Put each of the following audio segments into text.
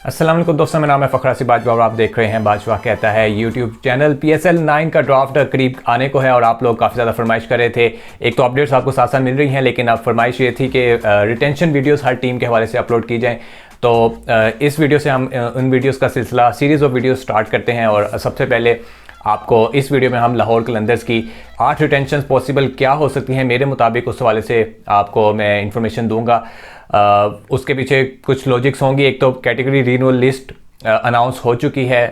अस्सलाम वालेकुम दोस्तों, मेरा नाम है फ़खर आसिफ बाजवा और आप देख रहे हैं बाजवा कहता है यूट्यूब चैनल। PSL 9 का ड्राफ्ट करीब आने को है और आप लोग काफ़ी ज़्यादा फरमाइश कर रहे थे। एक तो अपडेट्स आपको साथ साथ मिल रही हैं, लेकिन अब फरमाइश ये थी कि रिटेंशन वीडियोस हर टीम के हवाले से अपलोड की जाएँ। तो इस वीडियो से हम उन वीडियोज़ का सिलसिला सीरीज़ ऑफ वीडियो स्टार्ट करते हैं। और सबसे पहले आपको इस वीडियो में हम लाहौर कलंदर्स की 8 रिटेंशन पॉसिबल क्या हो सकती हैं मेरे मुताबिक, उस हवाले से आपको मैं इंफॉर्मेशन दूंगा। उसके पीछे कुछ लॉजिक्स होंगी। एक तो कैटेगरी रीनूअल लिस्ट अनाउंस हो चुकी है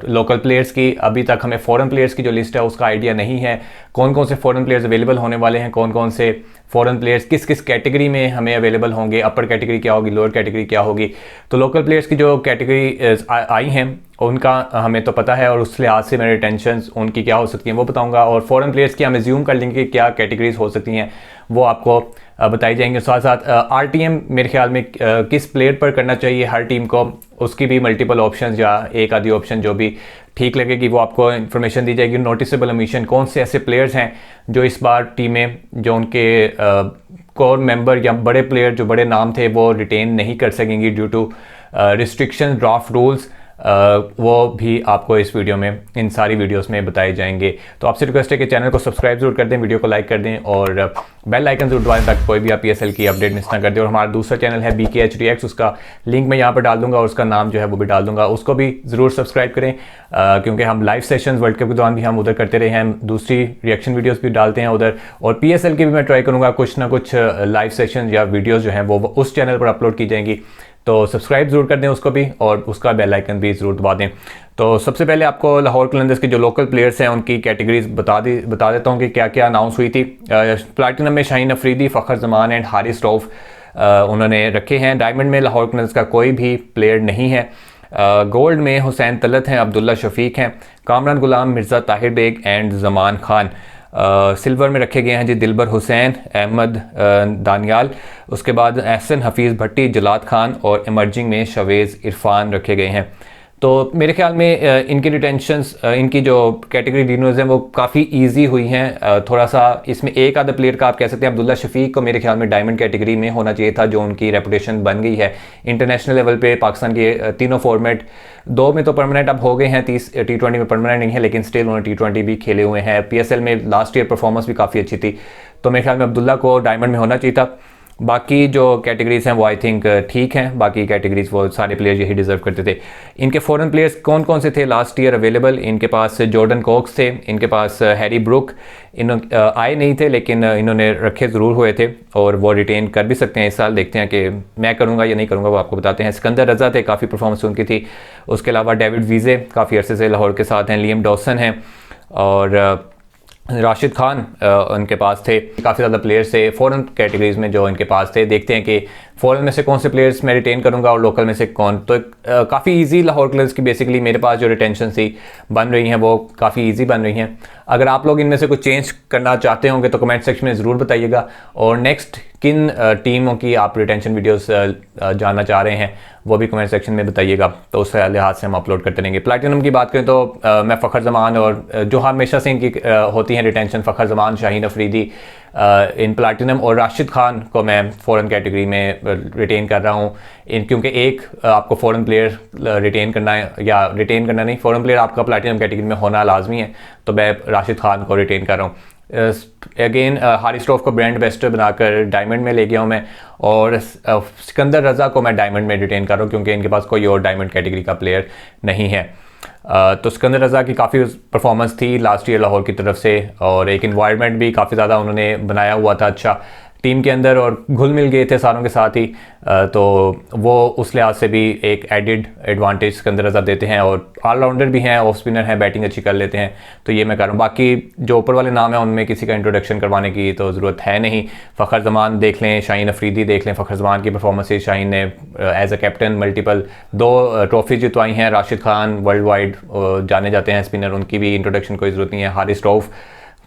लोकल प्लेयर्स की। अभी तक हमें फॉरेन प्लेयर्स की जो लिस्ट है उसका आइडिया नहीं है, कौन कौन से फॉरेन प्लेयर्स अवेलेबल होने वाले हैं, कौन कौन से फॉरेन प्लेयर्स किस किस कैटेगरी में हमें अवेलेबल होंगे, अपर कैटेगरी क्या होगी, लोअर कैटेगरी क्या होगी। तो लोकल प्लेयर्स की जो कैटेगरी आई हैं उनका हमें तो पता है और उस लिहाज से मेरे टेंशन उनकी क्या हो सकती हैं वो बताऊंगा। और फॉरेन प्लेयर्स की हम एज्यूम कर लेंगे कि क्या कैटेगरीज हो सकती हैं वो आपको बताई जाएंगे। साथ साथ RTM मेरे ख्याल में किस प्लेयर पर करना चाहिए हर टीम को, उसकी भी मल्टीपल ऑप्शंस या एक आधी ऑप्शन जो भी ठीक लगेगी वो आपको इन्फॉर्मेशन दी जाएगी। नोटिसेबल ओमिशन, कौन से ऐसे प्लेयर्स हैं जो इस बार टीमें जो उनके कोर मेंबर या बड़े प्लेयर जो बड़े नाम थे वो रिटेन नहीं कर सकेंगी due to restriction draft rules, वो भी आपको इस वीडियो में इन सारी वीडियोस में बताए जाएंगे। तो आपसे रिक्वेस्ट है कि चैनल को सब्सक्राइब जरूर कर दें, वीडियो को लाइक कर दें और बेल आइकन जरूर दबाएं ताकि कोई भी आप PSL की अपडेट मिस ना कर दें। और हमारा दूसरा चैनल है BKH Reacts, उसका लिंक मैं यहाँ पर डाल दूंगा और उसका नाम जो है वो भी डाल दूंगा, उसको भी ज़रूर सब्सक्राइब करें क्योंकि हम लाइव सेशंस वर्ल्ड कप के दौरान भी हम उधर करते रहे हैं, दूसरी रिएक्शन वीडियोज़ भी डालते हैं उधर। और PSL की भी मैं ट्राई करूँगा कुछ ना कुछ लाइव सेशन या वीडियोज़ जो हैं वो उस चैनल पर अपलोड की जाएंगी। तो सब्सक्राइब ज़रूर कर दें उसको भी और उसका बेल आइकन भी ज़रूर दबा दें। तो सबसे पहले आपको लाहौर कलंदर्स के जो लोकल प्लेयर्स हैं उनकी कैटेगरीज बता देता हूँ कि क्या क्या अनाउंस हुई थी। प्लैटिनम में शाहीन अफरीदी, फ़खर जमान एंड हारिस रऊफ उन्होंने रखे हैं। डायमंड में लाहौर कलंदर्स का कोई भी प्लेयर नहीं है। गोल्ड में हुसैन तलत हैं, अब्दुल्ला शफीक हैं, कामरान गुलाम, मिर्ज़ा ताहिर बेग एंड ज़मान खान। सिल्वर में रखे गए हैं जी दिलबर हुसैन, अहमद दानियाल, उसके बाद एहसन हफीज़ भट्टी, जलाद खान और इमर्जिंग में शवेज़ इरफान रखे गए हैं। तो मेरे ख्याल में इनकी रिटेंशंस, इनकी जो कैटेगरी रिन्यूअल्स हैं वो काफ़ी इजी हुई हैं। थोड़ा सा इसमें एक आधा प्लेयर का आप कह सकते हैं, अब्दुल्ला शफीक को मेरे ख्याल में डायमंड कैटेगरी में होना चाहिए था, जो उनकी रेपुटेशन बन गई है इंटरनेशनल लेवल पे। पाकिस्तान के तीनों फॉर्मेट, 2 में तो परमानेंट अब हो गए हैं, 30 T20 में परमानेंट नहीं है, लेकिन स्टिल उन्होंने T20 भी खेले हुए हैं। PSL में लास्ट ईयर परफॉर्मेंस भी काफ़ी अच्छी थी, तो मेरे ख्याल में अब्दुल्ला को डायमंड में होना चाहिए था। बाकी जो कैटेगरीज हैं वो आई थिंक ठीक हैं, बाकी कैटेगरीज वो सारे प्लेयर्स यही डिज़र्व करते थे। इनके फॉरेन प्लेयर्स कौन कौन से थे लास्ट ईयर अवेलेबल? इनके पास जॉर्डन कॉक्स थे, इनके पास हैरी ब्रुक, आए नहीं थे लेकिन इन्होंने रखे ज़रूर हुए थे और वो रिटेन कर भी सकते हैं इस साल। देखते हैं कि मैं करूँगा या नहीं करूँगा, वो आपको बताते हैं। सिकंदर रज़ा थे, काफ़ी परफॉर्मेंस उनकी थी। उसके अलावा डेविड वीज़े काफ़ी अरसे से लाहौर के साथ हैं, लियम डॉसन हैं और राशिद खान उनके पास थे। काफ़ी ज़्यादा प्लेयर्स थे फॉरेन कैटेगरीज में जो इनके पास थे। देखते हैं कि फॉरेन में से कौन से प्लेयर्स मैं रिटेन करूंगा और लोकल में से कौन। तो काफ़ी इजी लाहौर कलंदर्स की बेसिकली मेरे पास जो रिटेंशन थी बन रही हैं वो काफ़ी इजी बन रही हैं। अगर आप लोग इनमें से कुछ चेंज करना चाहते होंगे तो कमेंट सेक्शन में ज़रूर बताइएगा। और नेक्स्ट किन टीमों की आप रिटेंशन वीडियोस जानना चाह रहे हैं वो भी कमेंट सेक्शन में बताइएगा, तो उस लिहाज से हम अपलोड करते रहेंगे। प्लैटिनम की बात करें तो मैं फ़खर जमान और जो हमेशा से इनकी होती हैं रिटेंशन, फ़खर जमान, शाहीन अफरीदी इन प्लैटिनम और राशिद खान को मैं फ़ॉरेन कैटेगरी में रिटेन कर रहा हूँ। क्योंकि एक आपको फ़ॉरेन प्लेयर रिटेन करना है, या रिटेन करना नहीं, फ़ॉरेन प्लेयर आपका प्लैटिनम कैटेगरी में होना लाजमी है, तो मैं राशिद खान को रिटेन कर रहा हूँ। अगेन हारिस रऊफ को ब्रांड एम्बेसडर बनाकर डायमंड में ले गया हूँ मैं, और सिकंदर रज़ा को मैं डायमंड में रिटेन कर रहा हूँ क्योंकि इनके पास कोई और डायमंड कैटेगरी का प्लेयर नहीं है। तो सिकंदर रज़ा की काफ़ी परफॉर्मेंस थी लास्ट ईयर लाहौर की तरफ से, और एक इन्वायरमेंट भी काफ़ी ज़्यादा उन्होंने बनाया हुआ था अच्छा टीम के अंदर, और घुल मिल गए थे सारों के साथ ही। तो वो उस लिहाज से भी एक एडिड एडवांटेज सिकंदर रज़ा देते हैं, और ऑलराउंडर भी हैं, ऑफ स्पिनर हैं, बैटिंग अच्छी कर लेते हैं, तो ये मैं कर रहा हूँ। बाकी जो ऊपर वाले नाम हैं उनमें किसी का इंट्रोडक्शन करवाने की तो ज़रूरत है नहीं। फ़खर जमान देख लें, शाहीन अफरीदी देख लें, फ़खर जमान की परफॉर्मेंस, शाहीन ने as a captain multiple 2 trophy जितवाई हैं। राशिद खान वर्ल्ड वाइड जाने जाते हैं स्पिनर, उनकी भी इंट्रोडक्शन कोई ज़रूरत नहीं है। हारिस रऊफ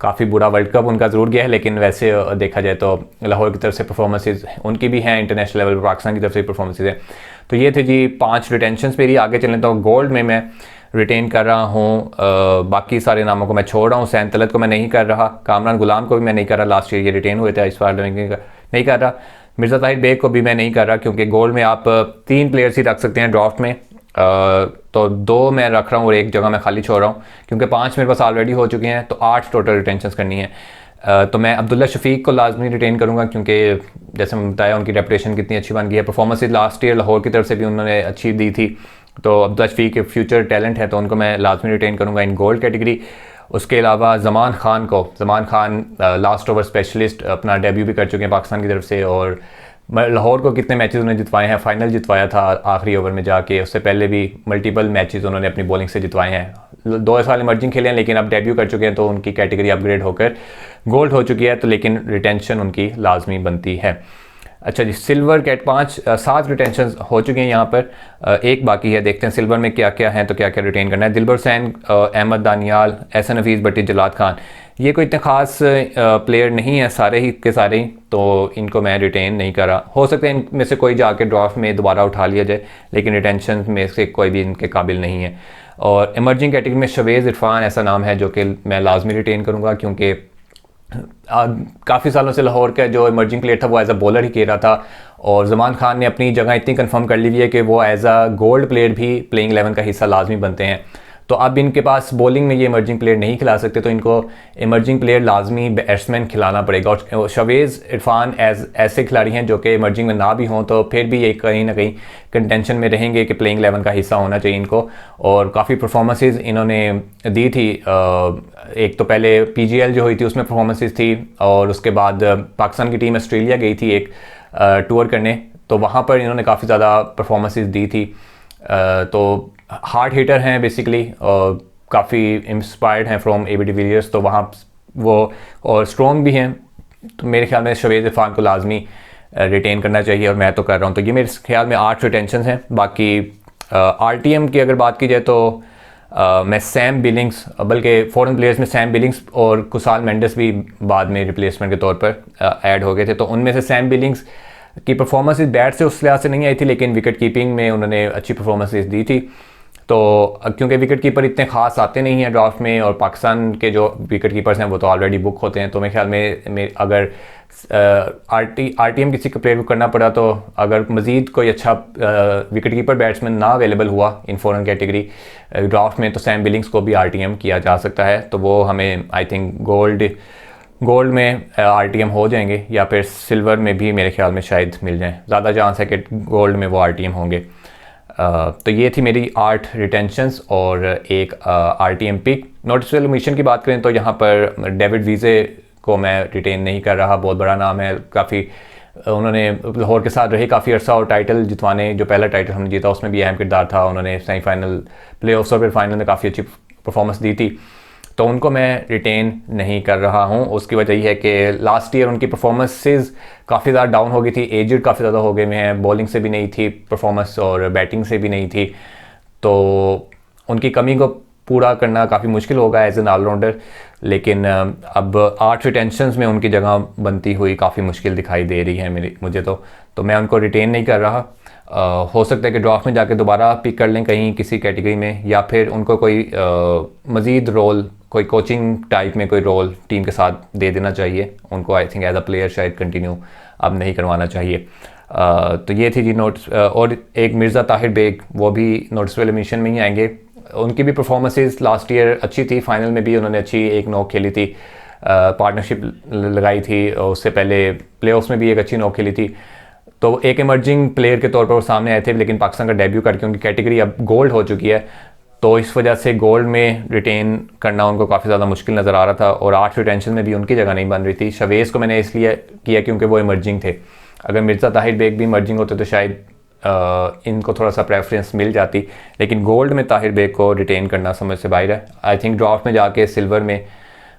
काफ़ी बुरा वर्ल्ड कप उनका ज़रूर गया है, लेकिन वैसे देखा जाए तो लाहौर की तरफ से परफॉर्मेंसेस उनकी भी हैं, इंटरनेशनल लेवल पर पाकिस्तान की तरफ से परफॉर्मेंसेस हैं। तो ये थे जी 5 रिटेंशंस मेरी। आगे चलें तो गोल्ड में मैं रिटेन कर रहा हूँ, बाकी सारे नामों को मैं छोड़ रहा हूँ। हुसैन तलत को मैं नहीं कर रहा, कामरान गुलाम को भी मैं नहीं कर रहा, लास्ट ईयर ये रिटेन हुए थे, इस बार नहीं कर रहा। मिर्ज़ा ताहिर बेग को भी मैं नहीं कर रहा, क्योंकि गोल्ड में आप 3 प्लेयर्स ही रख सकते हैं ड्राफ्ट में। तो 2 मैं रख रहा हूँ और 1 जगह मैं खाली छोड़ रहा हूँ, क्योंकि 5 मेरे पास ऑलरेडी हो चुके हैं, तो 8 टोटल रिटेंशंस करनी है। तो मैं अब्दुल्ला शफीक को लाजमी रिटेन करूँगा, क्योंकि जैसे मैं बताया उनकी रेपुटेशन कितनी अच्छी बन गई है। परफॉर्मेंस लास्ट ईयर लाहौर की तरफ से भी उन्होंने अच्छी दी थी, तो अब्दुल्ला शफीक के फ्यूचर टैलेंट है, तो उनको मैं लाजमी रिटेन करूँगा इन गोल्ड कैटेगरी। उसके अलावा ज़मान खान लास्ट ओवर स्पेशलिस्ट अपना डेब्यू भी कर चुके हैं पाकिस्तान की तरफ से, और लाहौर को कितने मैचेस उन्होंने जितवाए हैं, फाइनल जितवाया था आखिरी ओवर में जाके, उससे पहले भी मल्टीपल मैचेस उन्होंने अपनी बॉलिंग से जितवाए हैं। 2 साल इमर्जिंग खेले हैं, लेकिन अब डेब्यू कर चुके हैं, तो उनकी कैटेगरी अपग्रेड होकर गोल्ड हो चुकी है, तो लेकिन रिटेंशन उनकी लाजमी बनती है। अच्छा जी, सिल्वर कैट 7 रिटेंशन हो चुके हैं यहाँ पर, 1 बाकी है। देखते हैं सिल्वर में क्या क्या है, तो क्या क्या रिटेन करना है। दिलबर हुसैन, अहमद दानियाल, एहसन हफीज़ भट्टी, जलाद खान, ये कोई इतने ख़ास प्लेयर नहीं है, सारे ही के सारे ही, तो इनको मैं रिटेन नहीं कर रहा। हो सकता है इनमें से कोई जाके ड्राफ्ट में दोबारा उठा लिया जाए, लेकिन रिटेंशन में से कोई भी इनके काबिल नहीं है। और इमर्जिंग कैटेगरी में शवेज़ इरफान ऐसा नाम है जो कि मैं लाजमी रिटेन करूँगा, क्योंकि काफ़ी सालों से लाहौर का जो इमर्जिंग प्लेयर था वो एज अ बॉलर ही खेल रहा था, और ज़मान खान ने अपनी जगह इतनी कंफर्म कर ली हुई है कि वो एज अ गोल्ड प्लेयर भी प्लेइंग 11 का हिस्सा लाजमी बनते हैं। तो अब इनके पास बॉलिंग में ये इमर्जिंग प्लेयर नहीं खिला सकते, तो इनको इमर्जिंग प्लेयर लाजमी बैट्समैन खिलाना पड़ेगा। और शवेज़ इरफान ऐसे खिलाड़ी हैं जो कि इमर्जिंग में ना भी हों, तो फिर भी ये कहीं ना कहीं कंटेंशन में रहेंगे कि प्लेइंग 11 का हिस्सा होना चाहिए इनको। और काफ़ी परफॉर्मेंसेस इन्होंने दी थी, एक तो पहले PGL जो हुई थी उसमें परफॉर्मेंसेस थी, और उसके बाद पाकिस्तान की टीम ऑस्ट्रेलिया गई थी एक टूर करने, तो वहाँ पर इन्होंने काफ़ी ज़्यादा परफॉर्मेंसेस दी थी। तो हार्ड हिटर हैं बेसिकली, और काफ़ी इंस्पायर्ड हैं फ्रॉम AB डिविलियर्स, तो वहाँ वो और स्ट्रॉन्ग भी हैं, तो मेरे ख्याल में शवेज़ इरफान को लाजमी रिटेन करना चाहिए, और मैं तो कर रहा हूँ। तो ये मेरे ख्याल में 8 रिटेंशन हैं। बाकी RTM की अगर बात की जाए तो मैं सैम बिलिंग्स, बल्कि फॉरेन प्लेयर्स में सैम बिलिंग्स और कुसाल मेंडिस भी बाद में रिप्लेसमेंट के तौर पर ऐड हो गए थे, तो उनमें से सैम बिलिंग्स की परफॉर्मेंस इस बैट से उस लिहाज से नहीं आई थी, लेकिन विकेट कीपिंग में उन्होंने अच्छी परफॉर्मेंसेस दी थी। तो क्योंकि विकेट कीपर इतने खास आते नहीं हैं ड्राफ्ट में, और पाकिस्तान के जो विकेट कीपर्स हैं वो तो ऑलरेडी बुक होते हैं, तो मेरे ख्याल में अगर RTM किसी का प्लेयर को करना पड़ा, तो अगर मज़ीद कोई अच्छा विकेट कीपर बैट्समैन ना अवेलेबल हुआ इन फॉरेन कैटेगरी ड्राफ्ट में, तो सैम बिलिंग्स को भी RTM किया जा सकता है। तो वो हमें आई थिंक गोल्ड में RTM हो जाएंगे, या फिर सिल्वर में भी मेरे ख्याल में शायद मिल जाएं, ज़्यादा चांस है कि गोल्ड में वो RTM होंगे। तो ये थी मेरी 8 रिटेंशंस और एक RTM पिक। नोटिसबल ओमिशन की बात करें तो यहाँ पर डेविड वीज़े को मैं रिटेन नहीं कर रहा, बहुत बड़ा नाम है, काफ़ी उन्होंने लाहौर के साथ रहे काफ़ी अर्सा, और टाइटल जितवाने, जो पहला टाइटल हमने जीता उसमें भी अहम किरदार था, उन्होंने सेमीफाइनल, प्लेऑफ्स और फिर फाइनल में काफ़ी अच्छी परफॉर्मेंस दी थी, तो उनको मैं रिटेन नहीं कर रहा हूँ। उसकी वजह यह है कि लास्ट ईयर उनकी परफॉर्मेंसेस काफ़ी ज़्यादा डाउन हो गई थी, एजड काफ़ी ज़्यादा हो गए हैं, बॉलिंग से भी नहीं थी परफॉर्मेंस और बैटिंग से भी नहीं थी, तो उनकी कमी को पूरा करना काफ़ी मुश्किल होगा एज एन ऑलराउंडर। लेकिन अब 8 रिटेंशंस में उनकी जगह बनती हुई काफ़ी मुश्किल दिखाई दे रही है मुझे, तो मैं उनको रिटेन नहीं कर रहा। हो सकता है कि ड्राफ्ट में जाके दोबारा पिक कर लें कहीं किसी कैटेगरी में, या फिर उनको कोई मज़ीद रोल, कोई कोचिंग टाइप में कोई रोल टीम के साथ दे देना चाहिए उनको। I think as a player शायद कंटिन्यू अब नहीं करवाना चाहिए। तो ये थी जी नोट्स। और एक मिर्ज़ा ताहिर बेग, वो भी नोटिसबल ओमिशन में ही आएंगे। उनकी भी परफॉर्मेंसेस लास्ट ईयर अच्छी थी, फाइनल में भी उन्होंने अच्छी एक नॉक खेली थी, पार्टनरशिप लगाई थी, और उससे पहले प्लेऑफ्स में भी एक अच्छी नॉक खेली थी। तो एक इमर्जिंग प्लेयर के तौर पर वो सामने आए थे, लेकिन पाकिस्तान का डेब्यू करके उनकी कैटेगरी अब गोल्ड हो चुकी है, तो इस वजह से गोल्ड में रिटेन करना उनको काफ़ी ज़्यादा मुश्किल नज़र आ रहा था, और 8 रिटेंशन में भी उनकी जगह नहीं बन रही थी। शवेज़ को मैंने इसलिए किया क्योंकि वो इमर्जिंग थे, अगर मिर्ज़ा ताहिर बेग भी इमर्जिंग होते तो शायद इनको थोड़ा सा प्रेफरेंस मिल जाती, लेकिन गोल्ड में ताहिर बेग को रिटेन करना समझ से बाहर है। आई थिंक ड्राफ्ट में जाके सिल्वर में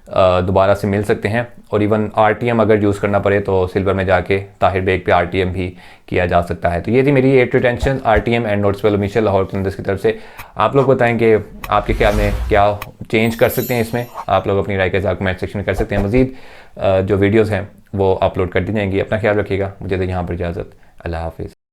दोबारा से मिल सकते हैं, और इवन RTM अगर यूज़ करना पड़े तो सिल्वर में जाके ताहिर बेग पे RTM भी किया जा सकता है। तो ये थी मेरी 8 retention RTM and noticeable omission Lahore Qalandars की तरफ से। आप लोग बताएं कि आपके ख्याल में क्या चेंज कर सकते हैं इसमें, आप लोग अपनी राय के साथ कमेंट सेक्शन में कर सकते हैं। मज़ीद जो वीडियोज़ हैं वो अपलोड कर दी जाएंगी। अपना ख्याल रखिएगा, मुझे तो यहाँ पर इजाज़त, अल्लाह हाफिज़।